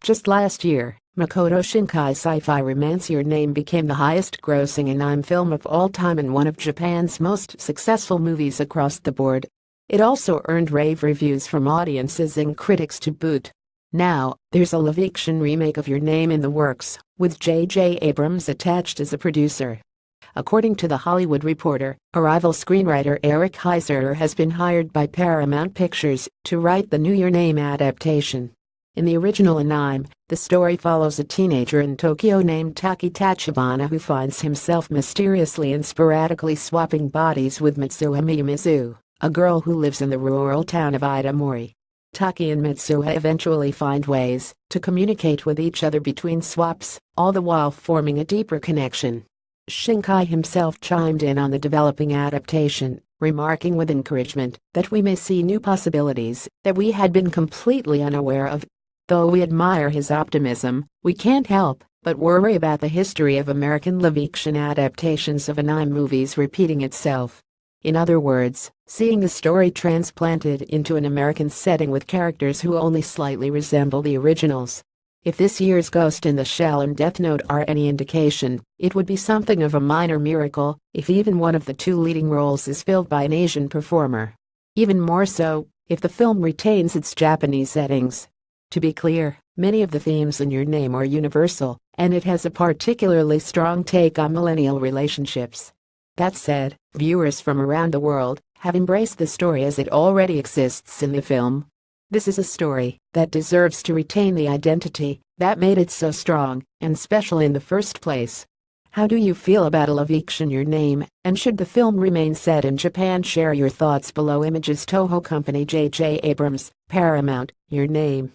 Just last year, Makoto Shinkai's sci-fi romance Your Name became the highest-grossing anime film of all time and one of Japan's most successful movies across the board. It also earned rave reviews from audiences and critics to boot. Now, there's a live-action remake of Your Name in the works, with J.J. Abrams attached as a producer. According to The Hollywood Reporter, Arrival screenwriter Eric Heiser has been hired by Paramount Pictures to write the new Your Name adaptation. In the original anime, the story follows a teenager in Tokyo named Taki Tachibana who finds himself mysteriously and sporadically swapping bodies with Mitsuha Miyamizu, a girl who lives in the rural town of Itamori. Taki and Mitsuha eventually find ways to communicate with each other between swaps, all the while forming a deeper connection. Shinkai himself chimed in on the developing adaptation, remarking with encouragement that we may see new possibilities that we had been completely unaware of. Though we admire his optimism, we can't help but worry about the history of American live-action adaptations of anime movies repeating itself. In other words, seeing the story transplanted into an American setting with characters who only slightly resemble the originals. If this year's Ghost in the Shell and Death Note are any indication, it would be something of a minor miracle if even one of the two leading roles is filled by an Asian performer. Even more so, if the film retains its Japanese settings. To be clear, many of the themes in Your Name are universal, and it has a particularly strong take on millennial relationships. That said, viewers from around the world have embraced the story as it already exists in the film. This is a story that deserves to retain the identity that made it so strong and special in the first place. How do you feel about a live-action Your Name, and should the film remain set in Japan? Share your thoughts below. Images Toho Company J.J. Abrams, Paramount, Your Name.